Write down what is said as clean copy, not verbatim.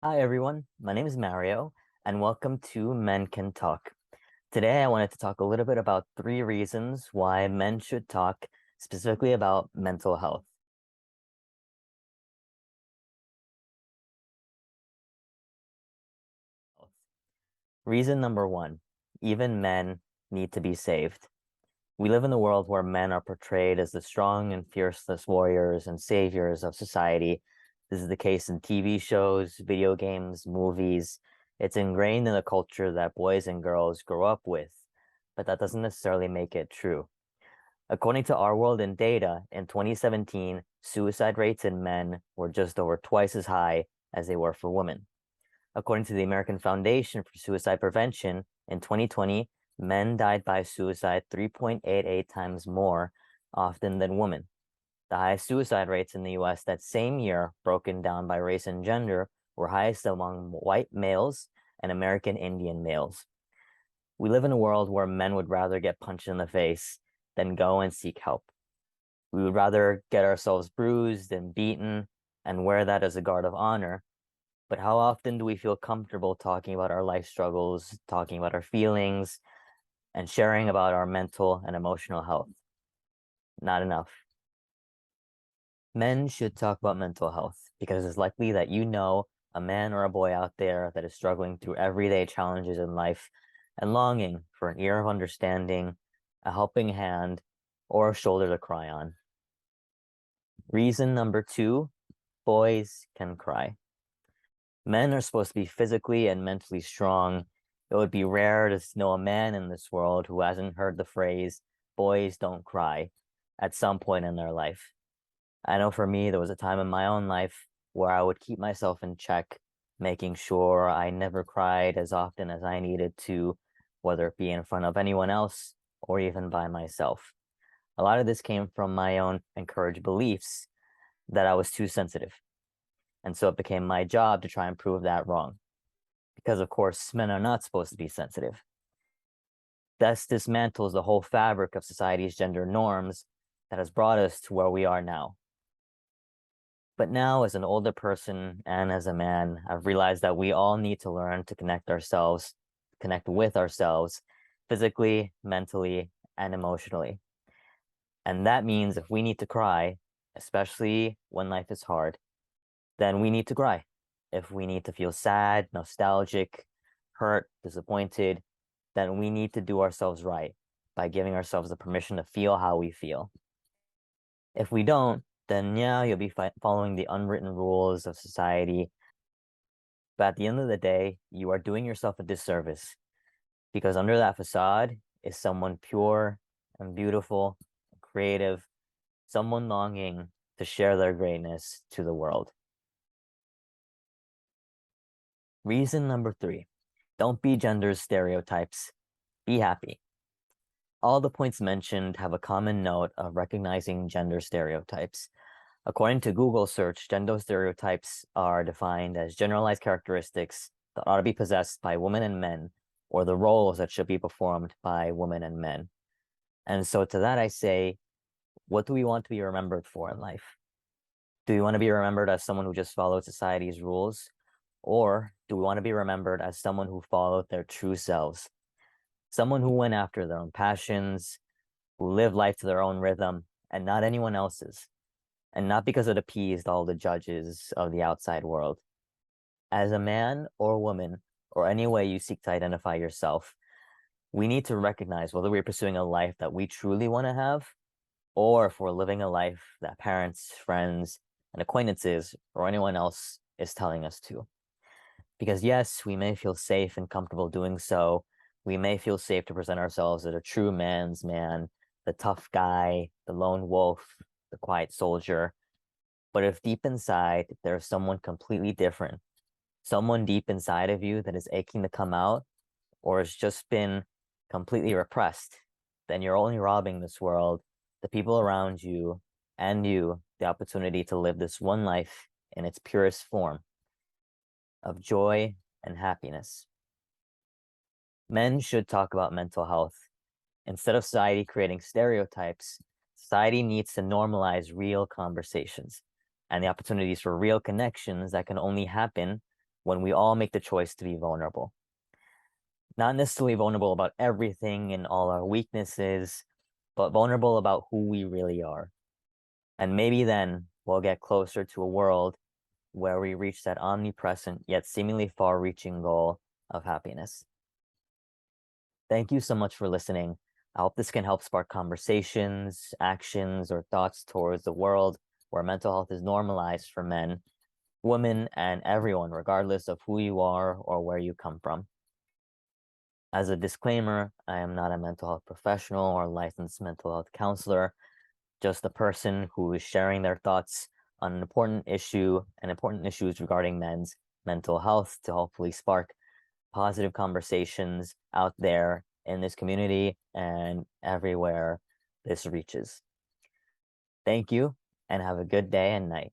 Hi, everyone. My name is Mario, and welcome to Men Can Talk. Today, I wanted to talk a little bit about three reasons why men should talk specifically about mental health. Reason number one, even men need to be saved. We live in a world where men are portrayed as the strong and fearless warriors and saviors of society. This is the case in TV shows, video games, movies. It's ingrained in the culture that boys and girls grow up with, but that doesn't necessarily make it true. According to Our World in Data, in 2017, suicide rates in men were just over twice as high as they were for women. According to the American Foundation for Suicide Prevention, in 2020, men died by suicide 3.88 times more often than women. The highest suicide rates in the US that same year, broken down by race and gender, were highest among white males and American Indian males. We live in a world where men would rather get punched in the face than go and seek help. We would rather get ourselves bruised and beaten and wear that as a guard of honor. But how often do we feel comfortable talking about our life struggles, talking about our feelings, and sharing about our mental and emotional health? Not enough. Men should talk about mental health because it's likely that you know a man or a boy out there that is struggling through everyday challenges in life and longing for an ear of understanding, a helping hand, or a shoulder to cry on. Reason number two, boys can cry. Men are supposed to be physically and mentally strong. It would be rare to know a man in this world who hasn't heard the phrase, boys don't cry, at some point in their life. I know for me, there was a time in my own life where I would keep myself in check, making sure I never cried as often as I needed to, whether it be in front of anyone else or even by myself. A lot of this came from my own encouraged beliefs that I was too sensitive. And so it became my job to try and prove that wrong. Because, of course, men are not supposed to be sensitive. This dismantles the whole fabric of society's gender norms that has brought us to where we are now. But now, as an older person and as a man, I've realized that we all need to learn to connect with ourselves physically, mentally, and emotionally. And that means if we need to cry, especially when life is hard, then we need to cry. If we need to feel sad, nostalgic, hurt, disappointed, then we need to do ourselves right by giving ourselves the permission to feel how we feel. If we don't, then yeah, you'll be following the unwritten rules of society. But at the end of the day, you are doing yourself a disservice because under that facade is someone pure and beautiful, creative, someone longing to share their greatness to the world. Reason number three, don't be gender stereotypes. Be happy. All the points mentioned have a common note of recognizing gender stereotypes. According to Google search, gender stereotypes are defined as generalized characteristics that ought to be possessed by women and men, or the roles that should be performed by women and men. And so to that I say, what do we want to be remembered for in life? Do we want to be remembered as someone who just followed society's rules? Or do we want to be remembered as someone who followed their true selves? Someone who went after their own passions, who lived life to their own rhythm and not anyone else's, and not because it appeased all the judges of the outside world. As a man or woman, or any way you seek to identify yourself, we need to recognize whether we're pursuing a life that we truly want to have, or if we're living a life that parents, friends, and acquaintances, or anyone else is telling us to. Because yes, we may feel safe and comfortable doing so. We may feel safe to present ourselves as a true man's man, the tough guy, the lone wolf, the quiet soldier. But if deep inside there's someone completely different, someone deep inside of you that is aching to come out or has just been completely repressed, then you're only robbing this world, the people around you, and you the opportunity to live this one life in its purest form of joy and happiness. Men should talk about mental health. Instead of society creating stereotypes, society needs to normalize real conversations and the opportunities for real connections that can only happen when we all make the choice to be vulnerable. Not necessarily vulnerable about everything and all our weaknesses, but vulnerable about who we really are. And maybe then we'll get closer to a world where we reach that omnipresent yet seemingly far reaching goal of happiness. Thank you so much for listening. I hope this can help spark conversations, actions, or thoughts towards the world where mental health is normalized for men, women, and everyone, regardless of who you are or where you come from. As a disclaimer, I am not a mental health professional or licensed mental health counselor, just a person who is sharing their thoughts on an important issue and important issues regarding men's mental health to hopefully spark positive conversations out there in this community and everywhere this reaches. Thank you and have a good day and night.